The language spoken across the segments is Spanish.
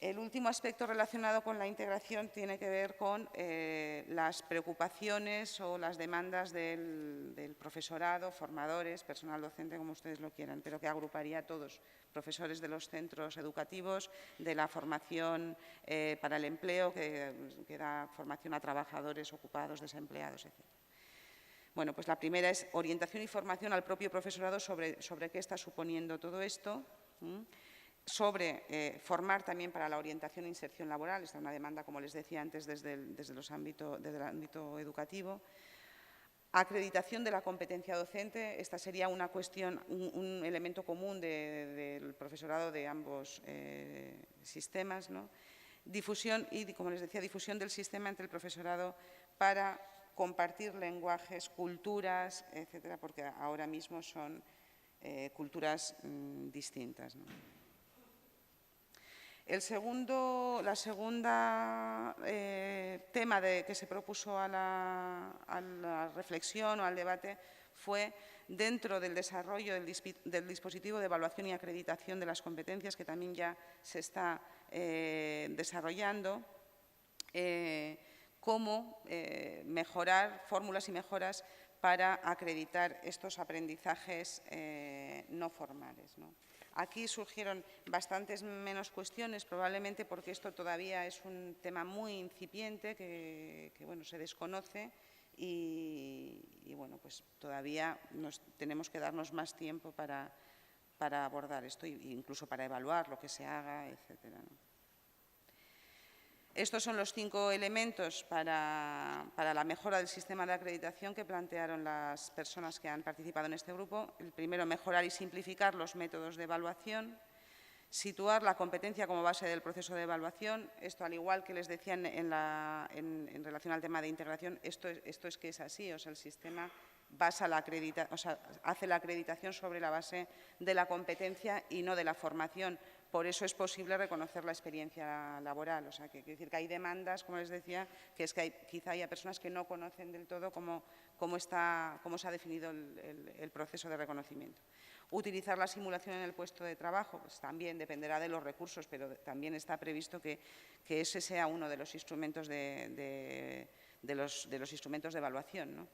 El último aspecto relacionado con la integración tiene que ver con las preocupaciones o las demandas del profesorado, formadores, personal docente, como ustedes lo quieran, pero que agruparía a todos, profesores de los centros educativos, de la formación para el empleo, que da formación a trabajadores ocupados, desempleados, etc. Bueno, pues la primera es orientación y formación al propio profesorado sobre qué está suponiendo todo esto. Sobre formar también para la orientación e inserción laboral, esta es una demanda, como les decía antes, desde el ámbito educativo. Acreditación de la competencia docente, esta sería una cuestión, un elemento común del profesorado de ambos sistemas, ¿no? Difusión y, como les decía, difusión del sistema entre el profesorado para compartir lenguajes, culturas, etcétera, porque ahora mismo son culturas distintas, ¿no? La segunda tema que se propuso a la reflexión o al debate fue dentro del desarrollo del dispositivo de evaluación y acreditación de las competencias, que también ya se está desarrollando, cómo mejorar fórmulas y mejoras para acreditar estos aprendizajes no formales, ¿no? Aquí surgieron bastantes menos cuestiones, probablemente porque esto todavía es un tema muy incipiente que bueno, se desconoce y bueno, pues todavía tenemos que darnos más tiempo para abordar esto e incluso para evaluar lo que se haga, etcétera, ¿no? Estos son los 5 elementos para la mejora del sistema de acreditación que plantearon las personas que han participado en este grupo. El primero, mejorar y simplificar los métodos de evaluación. Situar la competencia como base del proceso de evaluación. Esto, al igual que les decía en relación al tema de integración, esto es que es así. O sea, el sistema hace la acreditación sobre la base de la competencia y no de la formación. Por eso es posible reconocer la experiencia laboral. O sea, que quiere decir que hay demandas, como les decía, que es que quizá haya personas que no conocen del todo cómo se ha definido el proceso de reconocimiento. Utilizar la simulación en el puesto de trabajo, pues también dependerá de los recursos, pero también está previsto que ese sea uno de los instrumentos de evaluación, ¿no?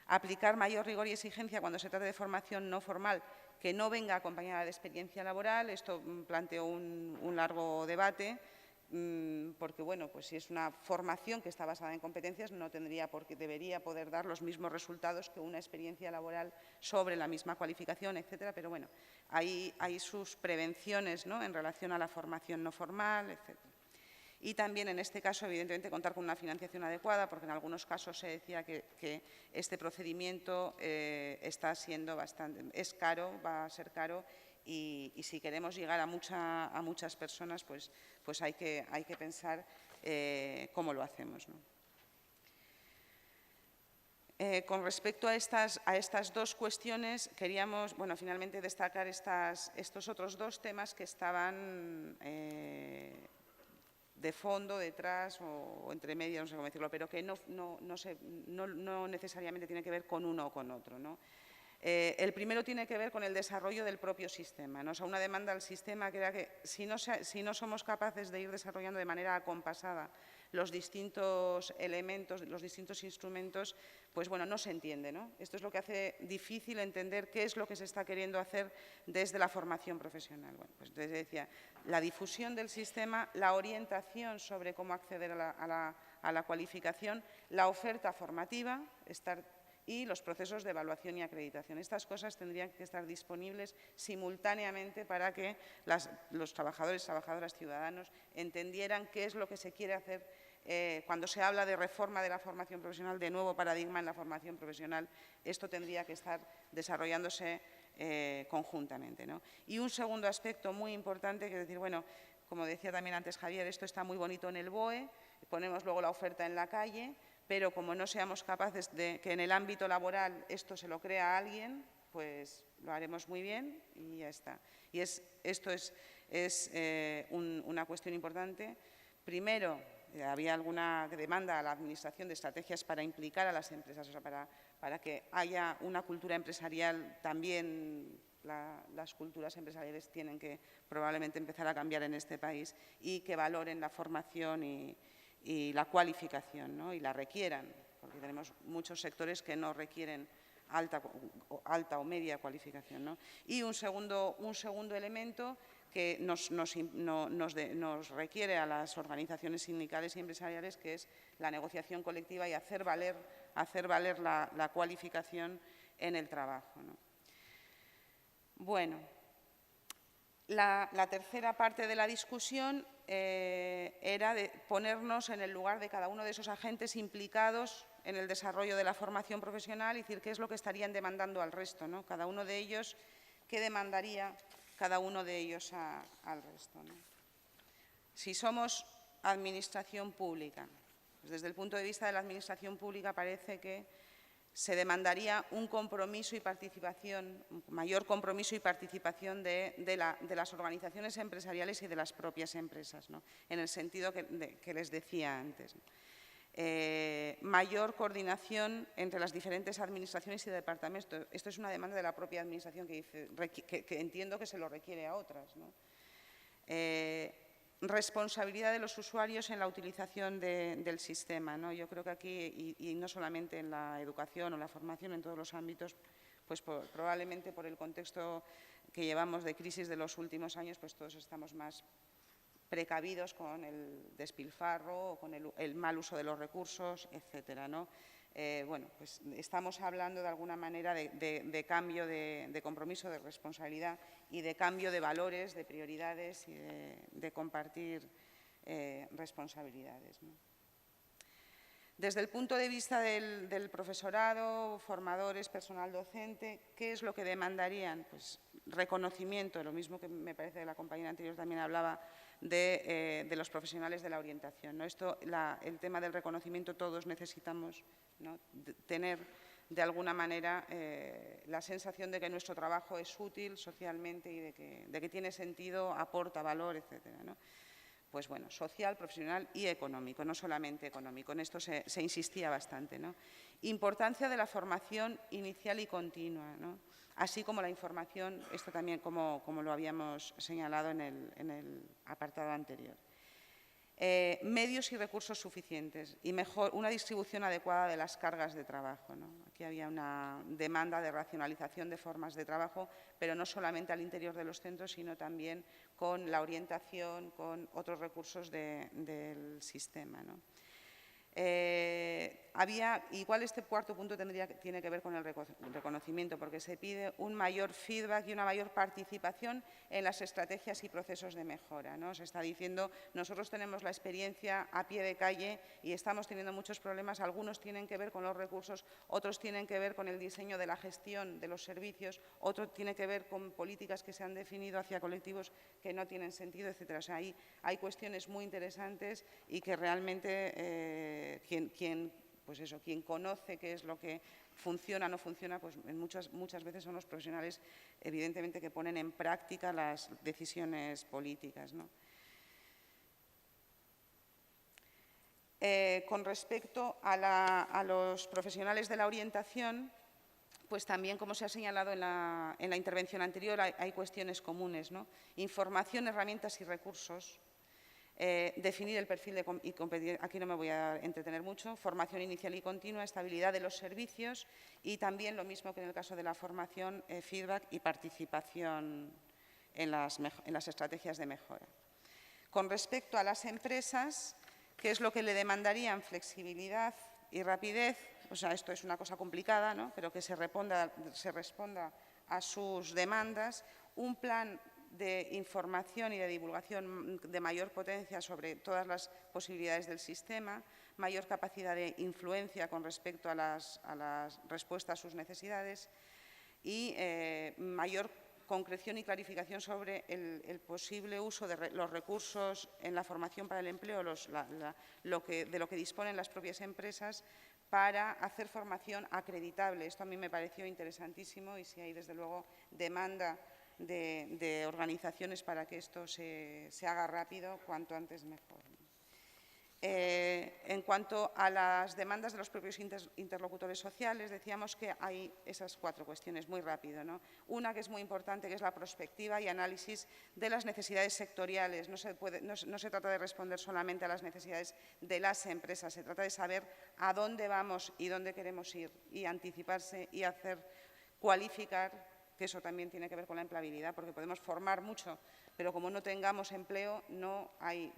Aplicar mayor rigor y exigencia cuando se trate de formación no formal que no venga acompañada de experiencia laboral. Esto planteó un largo debate, porque bueno, pues si es una formación que está basada en competencias, no tendría por qué, debería poder dar los mismos resultados que una experiencia laboral sobre la misma cualificación, etcétera. Pero bueno, hay sus prevenciones, ¿no?, en relación a la formación no formal, etcétera. Y también, en este caso, evidentemente, contar con una financiación adecuada, porque en algunos casos se decía que este procedimiento es caro, va a ser caro, y si queremos llegar a muchas personas, pues hay que pensar cómo lo hacemos, ¿no? Con respecto a estas 2 cuestiones, queríamos, bueno, finalmente destacar estos otros 2 temas que estaban de fondo, detrás o entre medio, no sé cómo decirlo, pero que no necesariamente tiene que ver con uno o con otro, ¿no? El primero tiene que ver con el desarrollo del propio sistema, ¿no? O sea, una demanda al sistema que era que si no somos capaces de ir desarrollando de manera acompasada los distintos elementos, los distintos instrumentos, pues bueno, no se entiende, ¿no? Esto es lo que hace difícil entender qué es lo que se está queriendo hacer desde la formación profesional. Bueno, pues entonces decía, la difusión del sistema, la orientación sobre cómo acceder a la cualificación, la oferta formativa, y los procesos de evaluación y acreditación. Estas cosas tendrían que estar disponibles simultáneamente para que los trabajadores, trabajadoras, ciudadanos entendieran qué es lo que se quiere hacer cuando se habla de reforma de la formación profesional, de nuevo paradigma en la formación profesional. Esto tendría que estar desarrollándose conjuntamente, ¿no? Y un segundo aspecto muy importante, que es decir, bueno, como decía también antes Javier, esto está muy bonito en el BOE, ponemos luego la oferta en la calle, pero como no seamos capaces de que en el ámbito laboral esto se lo crea a alguien, pues lo haremos muy bien y ya está. Y esto es una cuestión importante. Primero, había alguna demanda a la Administración de estrategias para implicar a las empresas, o sea, para que haya una cultura empresarial también las culturas empresariales tienen que probablemente empezar a cambiar en este país y que valoren la formación y la cualificación, ¿no? Y la requieran, porque tenemos muchos sectores que no requieren alta o media cualificación, ¿no? Y un segundo elemento que nos requiere a las organizaciones sindicales y empresariales, que es la negociación colectiva y hacer valer la cualificación en el trabajo, ¿no? Bueno, la tercera parte de la discusión era de ponernos en el lugar de cada uno de esos agentes implicados en el desarrollo de la formación profesional y decir qué es lo que estarían demandando al resto, ¿no? Cada uno de ellos, qué demandaría cada uno de ellos al resto, ¿no? Si somos administración pública, pues desde el punto de vista de la administración pública parece que se demandaría un compromiso y participación, un mayor compromiso y participación de las organizaciones empresariales y de las propias empresas, ¿no? En el sentido que les decía antes, ¿no? Mayor coordinación entre las diferentes administraciones y departamentos. Esto es una demanda de la propia administración que entiendo que se lo requiere a otras, ¿no? Responsabilidad de los usuarios en la utilización del sistema, ¿no? Yo creo que aquí, y no solamente en la educación o la formación, en todos los ámbitos, pues probablemente por el contexto que llevamos de crisis de los últimos años, pues todos estamos más precavidos con el despilfarro o con el mal uso de los recursos, etcétera, ¿no? Bueno, pues estamos hablando de alguna manera de cambio de compromiso, de responsabilidad y de cambio de valores, de prioridades y de compartir responsabilidades, ¿no? Desde el punto de vista del profesorado, formadores, personal docente, ¿qué es lo que demandarían? Pues reconocimiento, lo mismo que me parece que la compañera anterior también hablaba de los profesionales de la orientación, ¿no? El tema del reconocimiento, todos necesitamos, ¿no?, tener de alguna manera la sensación de que nuestro trabajo es útil socialmente y de que tiene sentido, aporta valor, etcétera, ¿no? Pues bueno, social, profesional y económico, no solamente económico. En esto se insistía bastante, ¿no? Importancia de la formación inicial y continua, ¿no? Así como la información, esto también como lo habíamos señalado en el apartado anterior. Medios y recursos suficientes y una distribución adecuada de las cargas de trabajo, ¿no? Aquí había una demanda de racionalización de formas de trabajo, pero no solamente al interior de los centros, sino también con la orientación, con otros recursos del sistema, ¿no? Igual este cuarto punto tiene que ver con el reconocimiento, porque se pide un mayor feedback y una mayor participación en las estrategias y procesos de mejora, ¿no? Se está diciendo, nosotros tenemos la experiencia a pie de calle y estamos teniendo muchos problemas, algunos tienen que ver con los recursos, otros tienen que ver con el diseño de la gestión de los servicios, otros tienen que ver con políticas que se han definido hacia colectivos que no tienen sentido, etcétera. O sea, hay cuestiones muy interesantes y que realmente quien conoce qué es lo que funciona o no funciona, pues muchas veces son los profesionales, evidentemente, que ponen en práctica las decisiones políticas, ¿no? Con respecto a los profesionales de la orientación, pues también, como se ha señalado en la intervención anterior, hay cuestiones comunes, ¿no? Información, herramientas y recursos. Definir el perfil y competir, aquí no me voy a entretener mucho, formación inicial y continua, estabilidad de los servicios y también lo mismo que en el caso de la formación, feedback y participación en las estrategias de mejora. Con respecto a las empresas, ¿qué es lo que le demandarían? Flexibilidad y rapidez, o sea, esto es una cosa complicada, ¿no?, pero que se responda a sus demandas, un plan de información y de divulgación de mayor potencia sobre todas las posibilidades del sistema, mayor capacidad de influencia con respecto a las respuestas a sus necesidades y mayor concreción y clarificación sobre el posible uso de los recursos en la formación para el empleo, de lo que disponen las propias empresas para hacer formación acreditable. Esto a mí me pareció interesantísimo y si hay, desde luego, demanda de organizaciones para que esto se haga rápido, cuanto antes mejor. En cuanto a las demandas de los propios interlocutores sociales, decíamos que hay esas 4 cuestiones, muy rápido, ¿no? Una que es muy importante, que es la prospectiva y análisis de las necesidades sectoriales. No se trata de responder solamente a las necesidades de las empresas, se trata de saber a dónde vamos y dónde queremos ir y anticiparse y hacer cualificar, que eso también tiene que ver con la empleabilidad, porque podemos formar mucho, pero como no tengamos empleo, no hay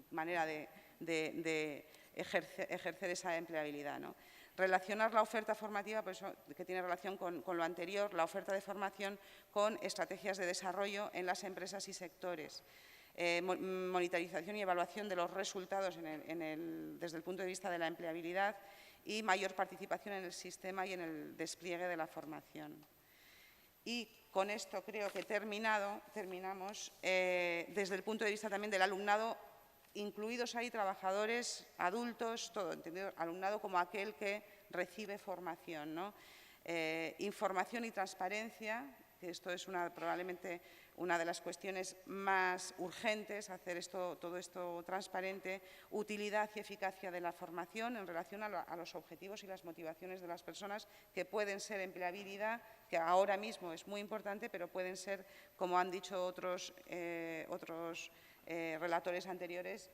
manera de ejercer esa empleabilidad, ¿no? Relacionar la oferta formativa, por eso, que tiene relación con lo anterior, la oferta de formación con estrategias de desarrollo en las empresas y sectores. Monitorización y evaluación de los resultados desde el punto de vista de la empleabilidad y mayor participación en el sistema y en el despliegue de la formación. Y con esto creo que terminamos desde el punto de vista también del alumnado, incluidos ahí trabajadores, adultos, todo, entendido, alumnado como aquel que recibe formación, ¿no? Información y transparencia, que esto es probablemente una de las cuestiones más urgentes, hacer todo esto transparente, utilidad y eficacia de la formación en relación a los objetivos y las motivaciones de las personas, que pueden ser empleabilidad, que ahora mismo es muy importante, pero pueden ser, como han dicho otros relatores anteriores,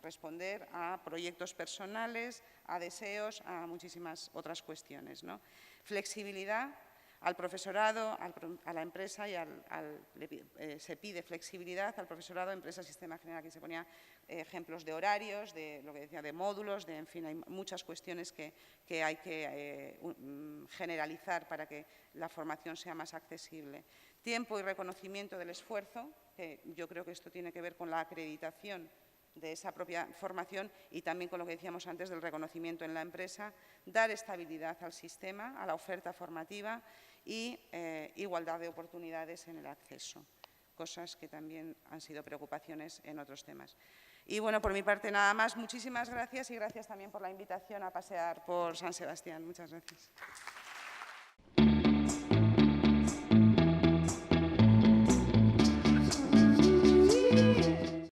responder a proyectos personales, a deseos, a muchísimas otras cuestiones, ¿no? Flexibilidad al profesorado, a la empresa se pide flexibilidad al profesorado, empresa, sistema general. Aquí se ponía ejemplos de horarios, de lo que decía, de módulos, en fin, hay muchas cuestiones que hay que generalizar para que la formación sea más accesible. Tiempo y reconocimiento del esfuerzo, que yo creo que esto tiene que ver con la acreditación de esa propia formación y también con lo que decíamos antes del reconocimiento en la empresa, dar estabilidad al sistema, a la oferta formativa y igualdad de oportunidades en el acceso, cosas que también han sido preocupaciones en otros temas. Y bueno, por mi parte nada más, muchísimas gracias y gracias también por la invitación a pasear por San Sebastián. Muchas gracias.